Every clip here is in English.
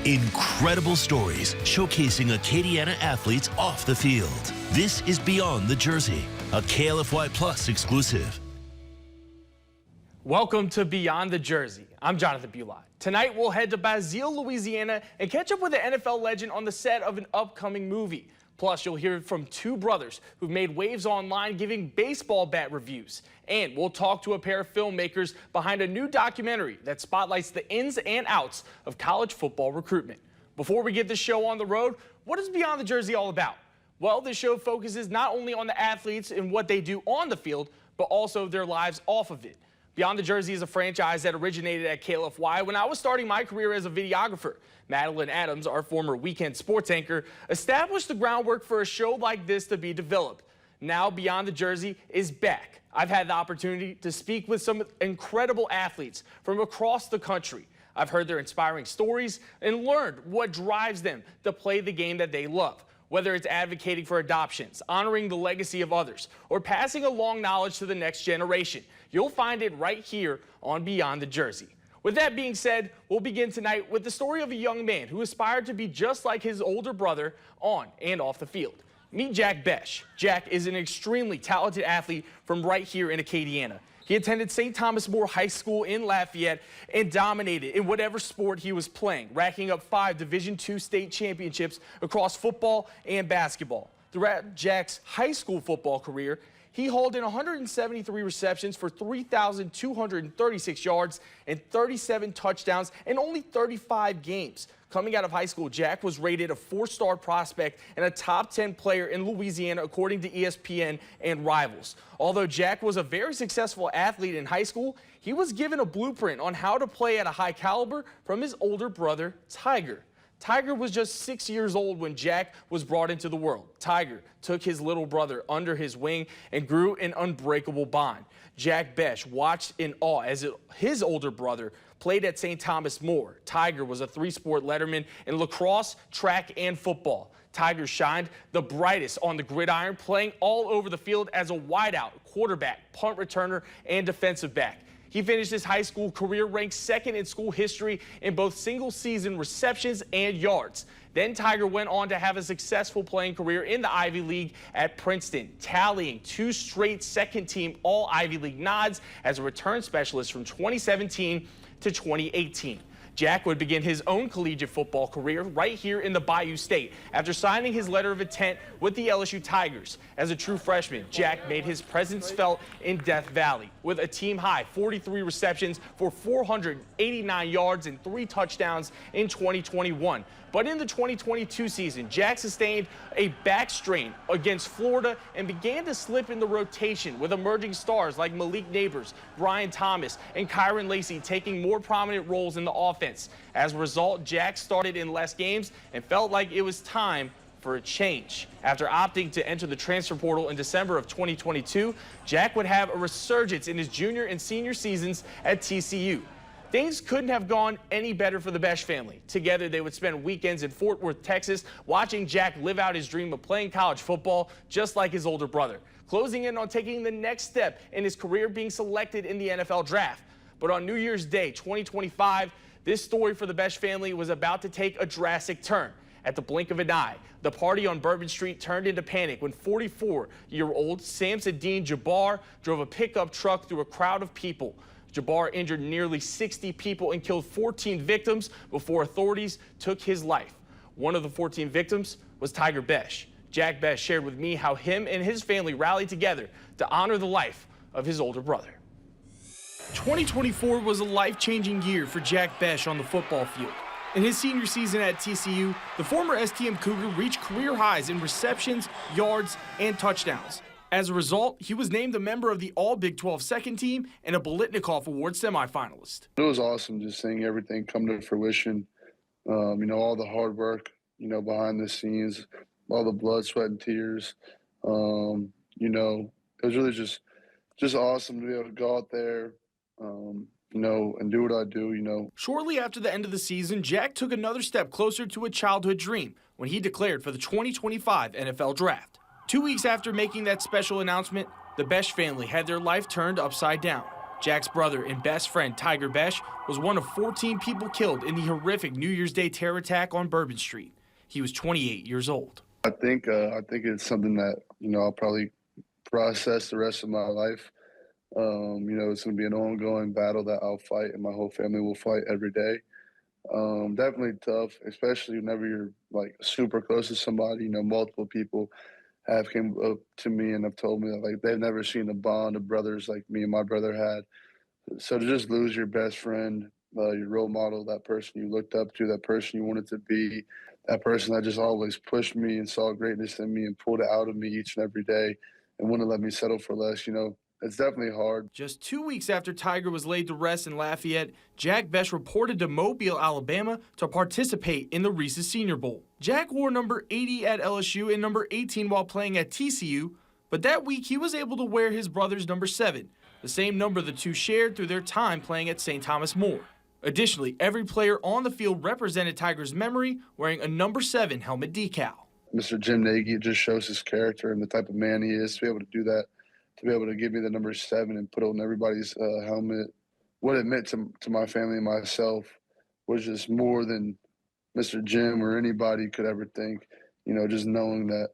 Incredible stories showcasing Acadiana athletes off the field. This is Beyond the Jersey, a KLFY Plus exclusive. Welcome to Beyond the Jersey. I'm Jonathan Bulot. Tonight we'll head to Basile, Louisiana and catch up with an NFL legend on the set of an upcoming movie. Plus, you'll hear from two brothers who've made waves online giving baseball bat reviews. And we'll talk to a pair of filmmakers behind a new documentary that spotlights the ins and outs of college football recruitment. Before we get the show on the road, what is Beyond the Jersey all about? Well, this show focuses not only on the athletes and what they do on the field, but also their lives off of it. Beyond the Jersey is a franchise that originated at KLFY when I was starting my career as a videographer. Madeline Adams, our former weekend sports anchor, established the groundwork for a show like this to be developed. Now Beyond the Jersey is back. I've had the opportunity to speak with some incredible athletes from across the country. I've heard their inspiring stories and learned what drives them to play the game that they love. Whether it's advocating for adoptions, honoring the legacy of others, or passing along knowledge to the next generation, you'll find it right here on Beyond the Jersey. With that being said, we'll begin tonight with the story of a young man who aspired to be just like his older brother on and off the field. Meet Jack Bech. Jack is an extremely talented athlete from right here in Acadiana. He attended St. Thomas More High School in Lafayette and dominated in whatever sport he was playing, racking up 5 Division II state championships across football and basketball. Throughout Jack's high school football career, he hauled in 173 receptions for 3,236 yards and 37 touchdowns in only 35 games. Coming out of high school, Jack was rated a 4-star prospect and a top 10 player in Louisiana, according to ESPN and Rivals. Although Jack was a very successful athlete in high school, he was given a blueprint on how to play at a high caliber from his older brother, Tiger. Tiger was just 6 years old when Jack was brought into the world. Tiger took his little brother under his wing and grew an unbreakable bond. Jack Bech watched in awe as his older brother played at St. Thomas More. Tiger was a 3-sport letterman in lacrosse, track, and football. Tiger shined the brightest on the gridiron, playing all over the field as a wideout, quarterback, punt returner, and defensive back. He finished his high school career ranked 2nd in school history in both single-season receptions and yards. Then Tiger went on to have a successful playing career in the Ivy League at Princeton, tallying 2 straight second-team All-Ivy League nods as a return specialist from 2017 to 2018. Jack would begin his own collegiate football career right here in the Bayou State after signing his letter of intent with the LSU Tigers. As a true freshman, Jack made his presence felt in Death Valley with a team-high 43 receptions for 489 yards and 3 touchdowns in 2021. But in the 2022 season, Jack sustained a back strain against Florida and began to slip in the rotation, with emerging stars like Malik Neighbors, Brian Thomas, and Kyron Lacey taking more prominent roles in the offense. As a result, Jack started in less games and felt like it was time for a change. After opting to enter the transfer portal in December of 2022, Jack would have a resurgence in his junior and senior seasons at TCU. Things couldn't have gone any better for the Bech family. Together, they would spend weekends in Fort Worth, Texas, watching Jack live out his dream of playing college football just like his older brother, closing in on taking the next step in his career, being selected in the NFL draft. But on New Year's Day, 2025, this story for the Bech family was about to take a drastic turn. At the blink of an eye, the party on Bourbon Street turned into panic when 44-year-old Samson Dean Jabbar drove a pickup truck through a crowd of people. Jabbar injured nearly 60 people and killed 14 victims before authorities took his life. One of the 14 victims was Tiger Bech. Jack Bech shared with me how him and his family rallied together to honor the life of his older brother. 2024 was a life-changing year for Jack Bech on the football field. In his senior season at TCU, the former STM Cougar reached career highs in receptions, yards, and touchdowns. As a result, he was named a member of the All-Big 12 second team and a Biletnikoff Award semifinalist. It was awesome just seeing everything come to fruition. All the hard work, behind the scenes, all the blood, sweat, and tears. It was really just awesome to be able to go out there, and do what I do, Shortly after the end of the season, Jack took another step closer to a childhood dream when he declared for the 2025 NFL Draft. 2 weeks after making that special announcement, the Bech family had their life turned upside down. Jack's brother and best friend, Tiger Besh, was one of 14 people killed in the horrific New Year's Day terror attack on Bourbon Street. He was 28 years old. I think it's something that, I'll probably process the rest of my life. It's going to be an ongoing battle that I'll fight and my whole family will fight every day. Definitely tough, especially whenever you're like super close to somebody. Multiple people have came up to me and have told me that like they've never seen a bond of brothers like me and my brother had. So to just lose your best friend, your role model, that person you looked up to, that person you wanted to be, that person that just always pushed me and saw greatness in me and pulled it out of me each and every day and wouldn't let me settle for less, it's definitely hard. Just 2 weeks after Tiger was laid to rest in Lafayette, Jack Besh reported to Mobile, Alabama to participate in the Reese's Senior Bowl. Jack wore number 80 at LSU and number 18 while playing at TCU, but that week he was able to wear his brother's number 7, the same number the two shared through their time playing at St. Thomas More. Additionally, every player on the field represented Tiger's memory wearing a number 7 helmet decal. Mr. Jim Nagy just shows his character and the type of man he is to be able to do that. To be able to give me the number 7 and put it on everybody's helmet, what it meant to my family and myself was just more than Mr. Jim or anybody could ever think. Just knowing that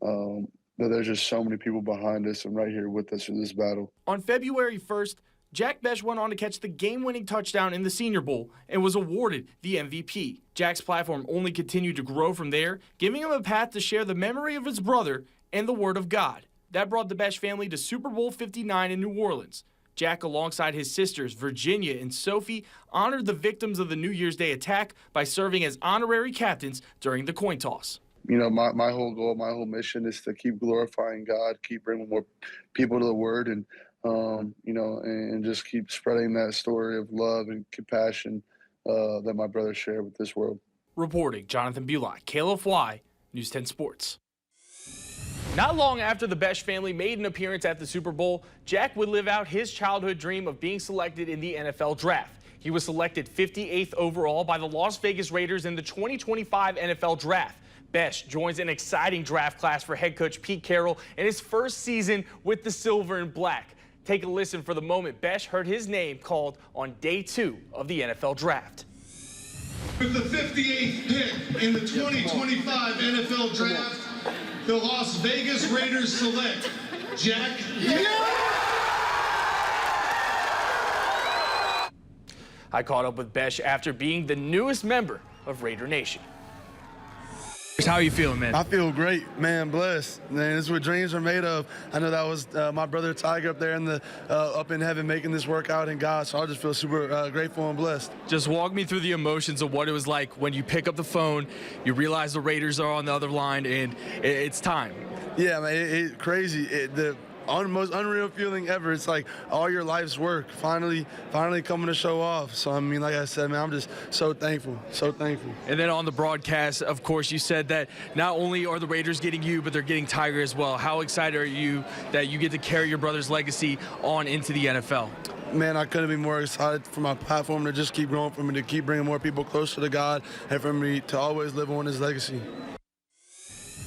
that there's just so many people behind us and right here with us in this battle. On February 1st, Jack Besh went on to catch the game-winning touchdown in the Senior Bowl and was awarded the MVP. Jack's platform only continued to grow from there, giving him a path to share the memory of his brother and the Word of God. That brought the Besh family to Super Bowl 59 in New Orleans. Jack, alongside his sisters, Virginia and Sophie, honored the victims of the New Year's Day attack by serving as honorary captains during the coin toss. My whole goal, my whole mission is to keep glorifying God, keep bringing more people to the Word, and and just keep spreading that story of love and compassion that my brother shared with this world. Reporting, Jonathan Bulot, KLFY, News 10 Sports. Not long after the Besh family made an appearance at the Super Bowl, Jack would live out his childhood dream of being selected in the NFL Draft. He was selected 58th overall by the Las Vegas Raiders in the 2025 NFL Draft. Besh joins an exciting draft class for head coach Pete Carroll in his first season with the Silver and Black. Take a listen for the moment Besh heard his name called on day 2 of the NFL Draft. With the 58th pick in the 2025 NFL Draft, the Las Vegas Raiders select Jack. I caught up with Besh after being the newest member of Raider Nation. How are you feeling, man? I feel great, man. Blessed, man. This is what dreams are made of. I know that was my brother Tiger up there in the up in heaven making this work out in God. So I just feel super grateful and blessed. Just walk me through the emotions of what it was like when you pick up the phone, you realize the Raiders are on the other line, and it's time. Yeah, man. It's crazy. The most unreal feeling ever. It's like all your life's work finally coming to show off. So I mean, like I said, man, I'm just so thankful. And then on the broadcast, of course, you said that not only are the Raiders getting you, but they're getting Tiger as well. How excited are you that you get to carry your brother's legacy on into the NFL? Man, I couldn't be more excited for my platform to just keep growing, for me to keep bringing more people closer to God, and for me to always live on his legacy.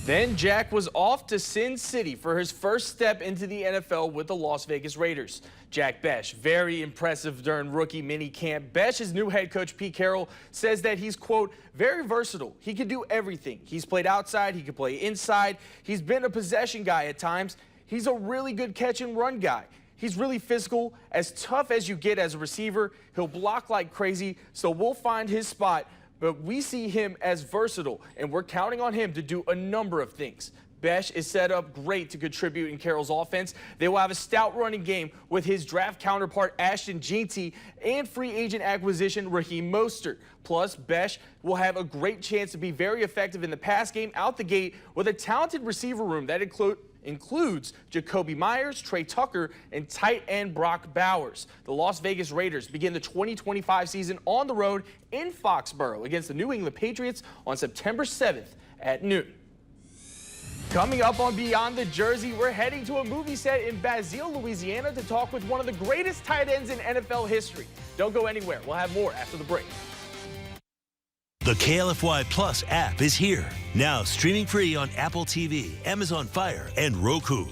Then Jack was off to Sin City for his first step into the NFL with the Las Vegas Raiders. Jack Besh, very impressive during rookie mini camp. Besh's new head coach, Pete Carroll, says that he's, quote, very versatile. He can do everything. He's played outside. He can play inside. He's been a possession guy at times. He's a really good catch and run guy. He's really physical, as tough as you get as a receiver. He'll block like crazy, so we'll find his spot. But we see him as versatile, and we're counting on him to do a number of things. Besh is set up great to contribute in Carroll's offense. They will have a stout running game with his draft counterpart Ashton Jeanty and free agent acquisition Raheem Mostert. Plus, Besh will have a great chance to be very effective in the pass game out the gate with a talented receiver room that includes Jacoby Myers, Trey Tucker, and tight end Brock Bowers. The Las Vegas Raiders begin the 2025 season on the road in Foxborough against the New England Patriots on September 7th at noon. Coming up on Beyond the Jersey, we're heading to a movie set in Basile, Louisiana to talk with one of the greatest tight ends in NFL history. Don't go anywhere. We'll have more after the break. The KLFY Plus app is here, now streaming free on Apple TV, Amazon Fire, and Roku.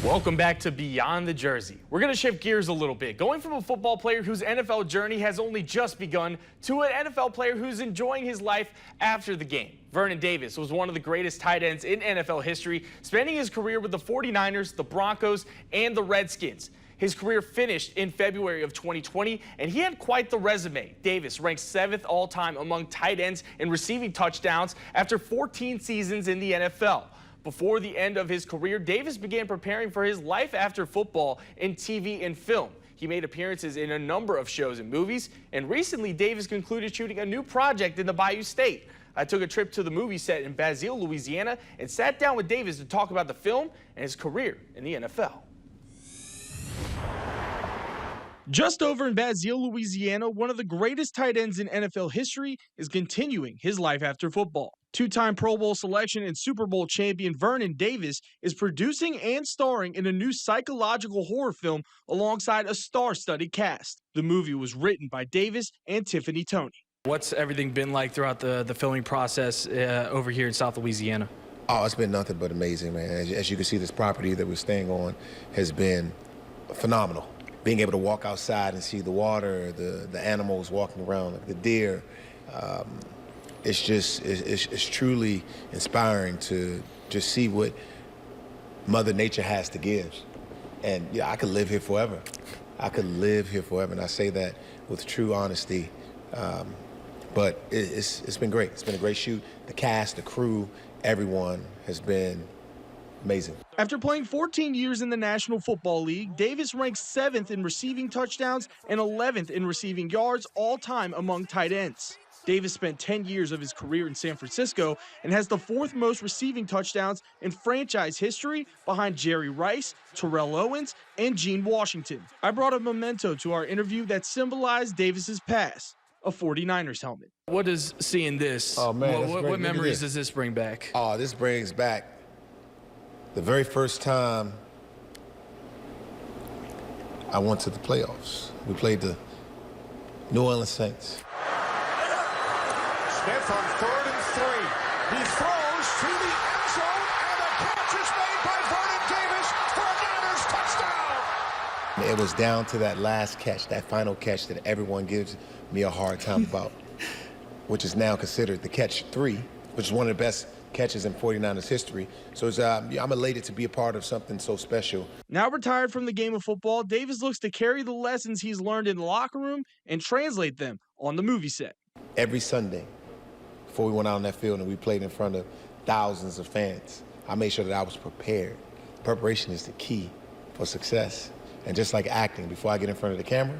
Welcome back to Beyond the Jersey. We're going to shift gears a little bit, going from a football player whose NFL journey has only just begun to an NFL player who's enjoying his life after the game. Vernon Davis was one of the greatest tight ends in NFL history, spending his career with the 49ers, the Broncos, and the Redskins. His career finished in February of 2020, and he had quite the resume. Davis ranks 7th all-time among tight ends in receiving touchdowns after 14 seasons in the NFL. Before the end of his career, Davis began preparing for his life after football in TV and film. He made appearances in a number of shows and movies, and recently Davis concluded shooting a new project in the Bayou State. I took a trip to the movie set in Basile, Louisiana, and sat down with Davis to talk about the film and his career in the NFL. Just over in Basile, Louisiana, one of the greatest tight ends in NFL history is continuing his life after football. Two-time Pro Bowl selection and Super Bowl champion Vernon Davis is producing and starring in a new psychological horror film alongside a star-studded cast. The movie was written by Davis and Tiffany Toney. What's everything been like throughout the filming process over here in South Louisiana? Oh, it's been nothing but amazing, man. As you can see, this property that we're staying on has been phenomenal. Being able to walk outside and see the water, the animals walking around, like the deer, it's truly inspiring to just see what Mother Nature has to give. And yeah, I could live here forever. I could live here forever, and I say that with true honesty. But it's been great. It's been a great shoot. The cast, the crew, everyone has been amazing. After playing 14 years in the National Football League, Davis ranks 7th in receiving touchdowns and 11th in receiving yards all-time among tight ends. Davis spent 10 years of his career in San Francisco and has the 4th most receiving touchdowns in franchise history behind Jerry Rice, Terrell Owens, and Gene Washington. I brought a memento to our interview that symbolized Davis's past, a 49ers helmet. What does seeing this, oh, man, what memories does this bring back? Oh, this brings back the very first time I went to the playoffs. We played the New Orleans Saints. Smith on 3rd and 3. He throws to the end zone, and a catch is made by Vernon Davis for a Niners touchdown. It was down to that last catch, that final catch that everyone gives me a hard time about, which is now considered the catch 3, which is one of the best catches in 49ers history. So I'm elated to be a part of something so special. Now retired from the game of football, Davis looks to carry the lessons he's learned in the locker room and translate them on the movie set. Every Sunday, before we went out on that field and we played in front of thousands of fans, I made sure that I was prepared. Preparation is the key for success. And just like acting, before I get in front of the camera,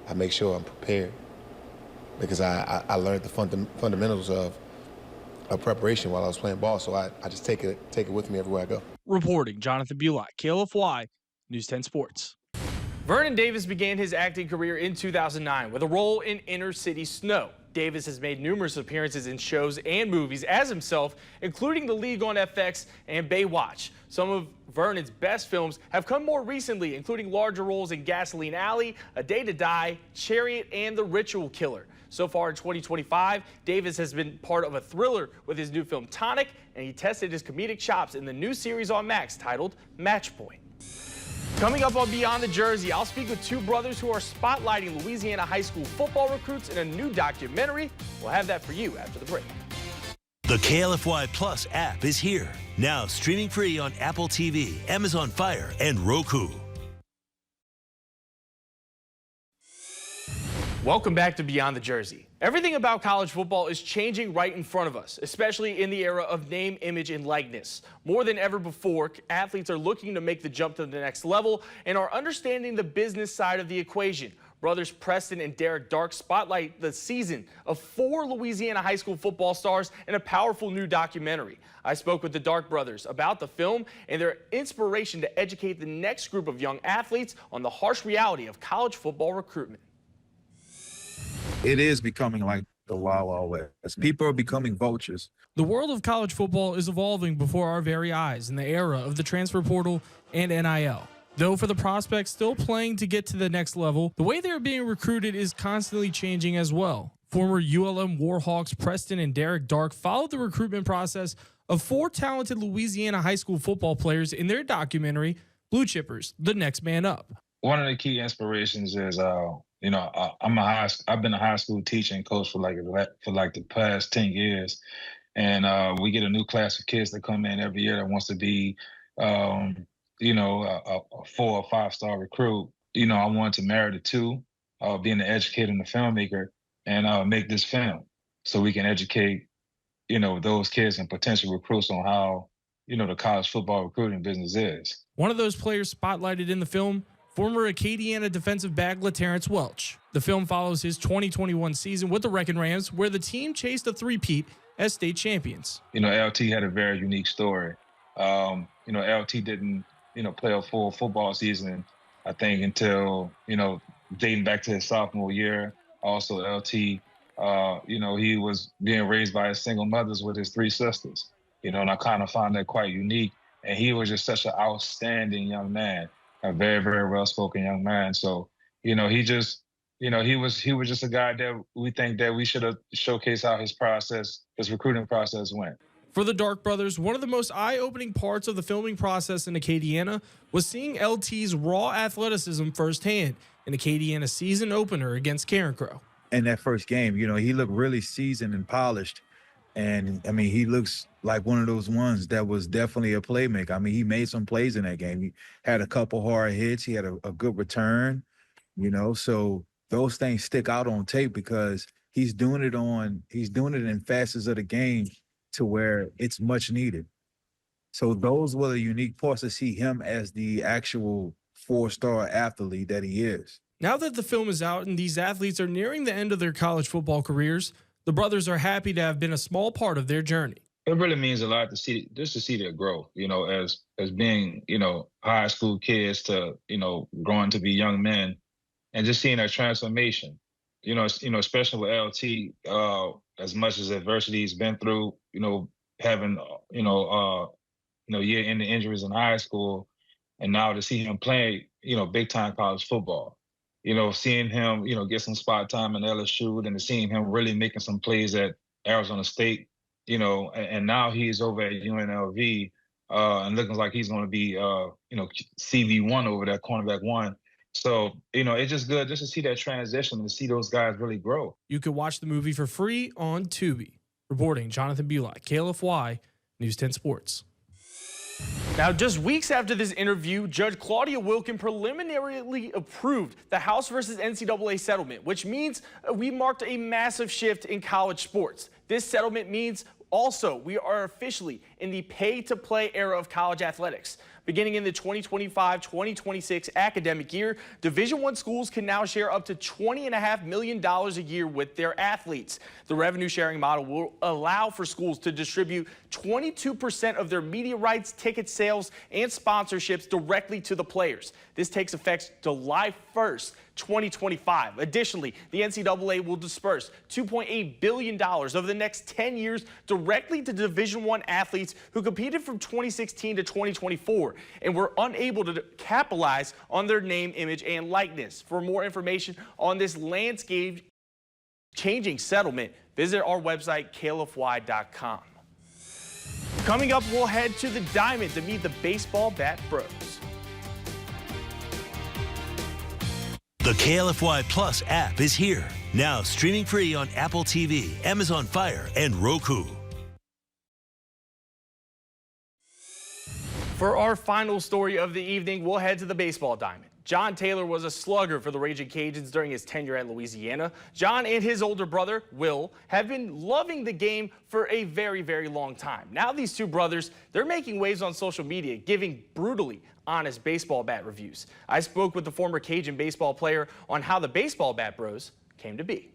I make sure I'm prepared, because I learned the fundamentals of preparation while I was playing ball. So I just take it with me everywhere I go. Reporting, Jonathan Bulai, KLFY, News 10 Sports. Vernon Davis began his acting career in 2009 with a role in Inner City Snow. Davis has made numerous appearances in shows and movies as himself, including The League on FX and Baywatch. Some of Vernon's best films have come more recently, including larger roles in Gasoline Alley, A Day to Die, Chariot, and The Ritual Killer. So far in 2025, Davis has been part of a thriller with his new film Tonic, and he tested his comedic chops in the new series on Max titled Match Point. Coming up on Beyond the Jersey, I'll speak with two brothers who are spotlighting Louisiana high school football recruits in a new documentary. We'll have that for you after the break. The KLFY Plus app is here, now streaming free on Apple TV, Amazon Fire, and Roku. Welcome back to Beyond the Jersey. Everything about college football is changing right in front of us, especially in the era of name, image, and likeness. More than ever before, athletes are looking to make the jump to the next level and are understanding the business side of the equation. Brothers Preston and Derek Dark spotlight the season of 4 Louisiana high school football stars in a powerful new documentary. I spoke with the Dark brothers about the film and their inspiration to educate the next group of young athletes on the harsh reality of college football recruitment. It is becoming like the Wild Wild West. People are becoming vultures. The world of college football is evolving before our very eyes in the era of the transfer portal and NIL. Though for the prospects still playing to get to the next level, the way they're being recruited is constantly changing as well. Former ULM Warhawks Preston and Derek Dark followed the recruitment process of 4 talented Louisiana high school football players in their documentary, Blue Chippers, the next man up. One of the key inspirations is, I've been a high school teacher and coach for the past 10 years. And we get a new class of kids that come in every year that wants to be, a 4 or 5-star recruit. I wanted to marry the two, being an educator and a filmmaker, and make this film so we can educate, those kids and potential recruits on how, the college football recruiting business is. One of those players spotlighted in the film, former Acadiana defensive back LaTerrence Welch. The film follows his 2021 season with the Wrecking Rams, where the team chased a three-peat as state champions. LT had a very unique story. LT didn't, play a full football season, I think, until, dating back to his sophomore year. Also, LT, he was being raised by his single mothers with his 3 sisters, and I kind of found that quite unique. And he was just such an outstanding young man, a very, very well-spoken young man. So, he was just a guy that we think that we should have showcased how his recruiting process went. For the Dark brothers, one of the most eye-opening parts of the filming process in Acadiana was seeing LT's raw athleticism firsthand in Acadiana's season opener against Carencro. In that first game, he looked really seasoned and polished. And, he looks like one of those ones that was definitely a playmaker. He made some plays in that game. He had a couple hard hits. He had a good return, so those things stick out on tape because he's doing it in facets of the game to where it's much needed. So those were the unique parts to see him as the actual 4-star athlete that he is. Now that the film is out and these athletes are nearing the end of their college football careers, the brothers are happy to have been a small part of their journey. It really means a lot to see their growth, as being, high school kids to, growing to be young men and just seeing that transformation, especially with LT, as much as adversity he's been through, having, year-ending injuries in high school, and now to see him play, big-time college football. Seeing him, get some spot time in LSU, and seeing him really making some plays at Arizona State, and now he's over at UNLV and looking like he's going to be, CV1 over there, cornerback 1. So, it's just good just to see that transition and to see those guys really grow. You can watch the movie for free on Tubi. Reporting, Jonathan Bulai, KLFY, News 10 Sports. Now, just weeks after this interview, Judge Claudia Wilkin preliminarily approved the House versus NCAA settlement, which means we marked a massive shift in college sports. This settlement means also we are officially in the pay-to-play era of college athletics. Beginning in the 2025-2026 academic year, Division I schools can now share up to $20.5 million a year with their athletes. The revenue sharing model will allow for schools to distribute 22% of their media rights, ticket sales, and sponsorships directly to the players. This takes effect July 1st, 2025. Additionally, the NCAA will disperse $2.8 billion over the next 10 years directly to Division I athletes who competed from 2016 to 2024 and were unable to capitalize on their name, image, and likeness. For more information on this landscape-changing settlement, visit our website, klfy.com. Coming up, we'll head to the Diamond to meet the Baseball Bat Bros. The KLFY Plus app is here, now streaming free on Apple TV, Amazon Fire, and Roku. For our final story of the evening, we'll head to the Baseball Diamond. John Taylor was a slugger for the Raging Cajuns during his tenure at Louisiana. John and his older brother, Will, have been loving the game for a very, very long time. Now these two brothers, they're making waves on social media, giving brutally honest baseball bat reviews. I spoke with the former Cajun baseball player on how the Baseball Bat Bros came to be.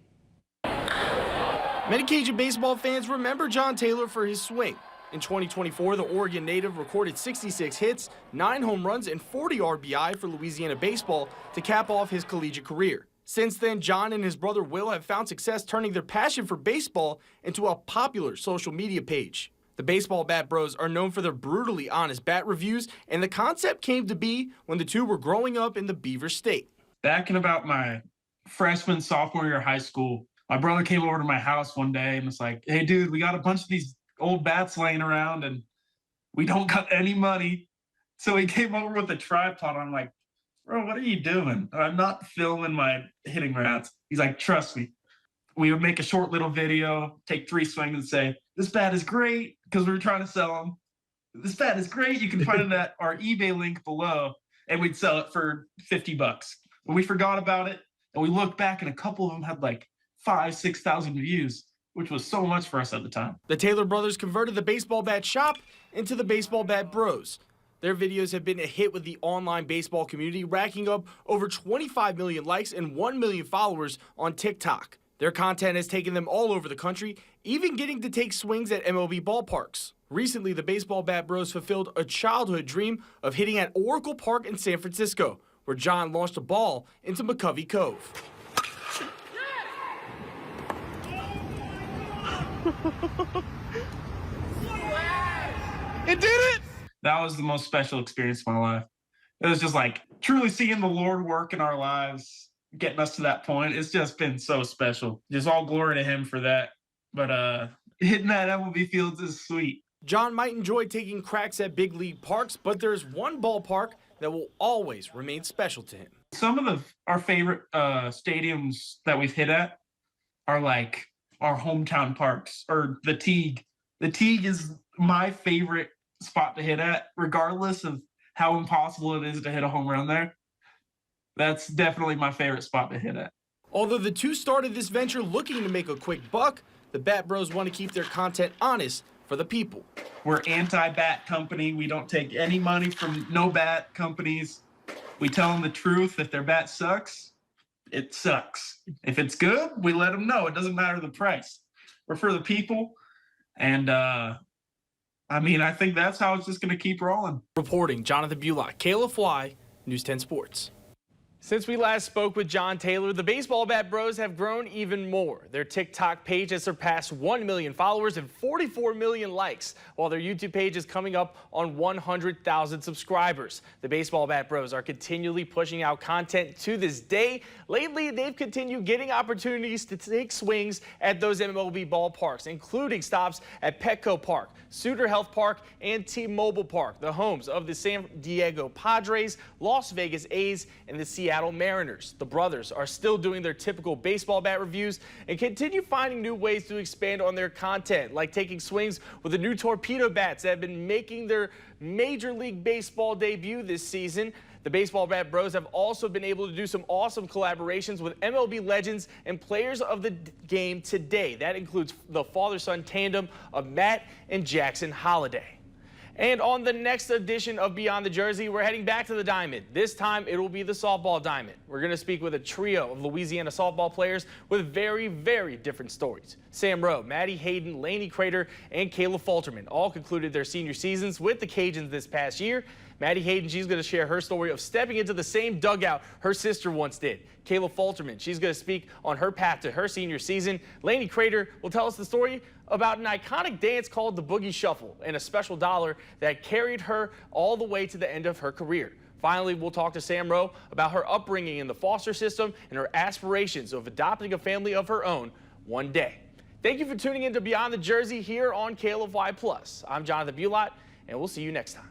Many Cajun baseball fans remember John Taylor for his swing. In 2024, the Oregon native recorded 66 hits, 9 home runs, and 40 RBI for Louisiana baseball to cap off his collegiate career. Since then, John and his brother Will have found success turning their passion for baseball into a popular social media page. The Baseball Bat Bros are known for their brutally honest bat reviews, and the concept came to be when the two were growing up in the Beaver State. Back in about my freshman, sophomore year of high school, my brother came over to my house one day and was like, "Hey, dude, we got a bunch of these old bats laying around and we don't got any money. So he came over with a tripod. I'm like, bro, what are you doing? I'm not filming my hitting routes. He's like, trust me. We would make a short little video, take 3 swings and say, this bat is great, because we were trying to sell them. This bat is great. You can find it at our eBay link below, and we'd sell it for $50. But we forgot about it, and we looked back, and a couple of them had like 5,000-6,000 views, which was so much for us at the time. The Taylor brothers converted the baseball bat shop into the Baseball Bat Bros. Their videos have been a hit with the online baseball community, racking up over 25 million likes and 1 million followers on TikTok. Their content has taken them all over the country, even getting to take swings at MLB ballparks. Recently, the Baseball Bat Bros fulfilled a childhood dream of hitting at Oracle Park in San Francisco, where John launched a ball into McCovey Cove. It did it! That was the most special experience of my life. It was just like truly seeing the Lord work in our lives, getting us to that point. It's just been so special. Just all glory to him for that. But hitting that MLB fields is sweet. John might enjoy taking cracks at big league parks, but there's one ballpark that will always remain special to him. Some of our favorite stadiums that we've hit at are like our hometown parks, or the Teague. The Teague is my favorite spot to hit at, regardless of how impossible it is to hit a home run there. That's definitely my favorite spot to hit at. Although the two started this venture looking to make a quick buck, the Bat Bros want to keep their content honest for the people. We're anti-bat company. We don't take any money from no bat companies. We tell them the truth. If their bat sucks, it sucks. If it's good, we let them know. It doesn't matter the price. We're for the people. And I think that's how it's just going to keep rolling. Reporting, Jonathan Bulott, KLFY, News 10 Sports. Since we last spoke with John Taylor, the Baseball Bat Bros have grown even more. Their TikTok page has surpassed 1 million followers and 44 million likes, while their YouTube page is coming up on 100,000 subscribers. The Baseball Bat Bros are continually pushing out content to this day. Lately, they've continued getting opportunities to take swings at those MLB ballparks, including stops at Petco Park, Suter Health Park, and T-Mobile Park, the homes of the San Diego Padres, Las Vegas A's, and the Seattle Mariners. The brothers are still doing their typical baseball bat reviews and continue finding new ways to expand on their content, like taking swings with the new torpedo bats that have been making their Major League Baseball debut this season. The Baseball Bat Bros have also been able to do some awesome collaborations with MLB legends and players of the game today. That includes the father-son tandem of Matt and Jackson Holliday. And on the next edition of Beyond the Jersey, we're heading back to the Diamond. This time, it will be the softball diamond. We're going to speak with a trio of Louisiana softball players with very, very different stories. Sam Rowe, Maddie Hayden, Laney Crater, and Kayla Falterman all concluded their senior seasons with the Cajuns this past year. Maddie Hayden, she's going to share her story of stepping into the same dugout her sister once did. Kayla Falterman, she's going to speak on her path to her senior season. Laney Crater will tell us the story about an iconic dance called the Boogie Shuffle and a special dollar that carried her all the way to the end of her career. Finally, we'll talk to Sam Rowe about her upbringing in the foster system and her aspirations of adopting a family of her own one day. Thank you for tuning in to Beyond the Jersey here on KLFY Plus. I'm Jonathan Bulott, and we'll see you next time.